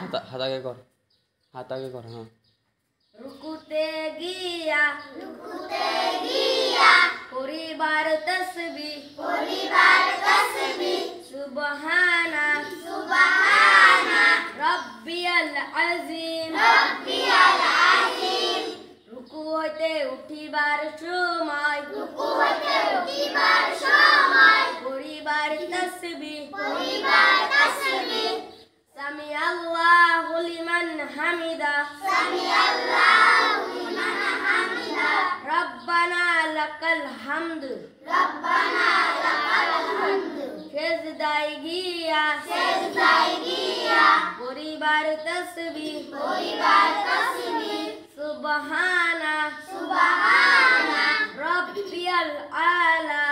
हाथ आगे कर, हाथ आगे कर। हाँ। रुकुते गिया परिवार तस्बीह सुबहाना रब्बियल अज़ीम रुकू হইতে উঠিবার সময় পরিবার তাসবিহ সামি আল্লাহু লিমান হামিদা রব্বানা লাকাল হামদ সেজদায় গিয়া পরিবার তাসবিহ সুবহানা রব্বিয়াল আলা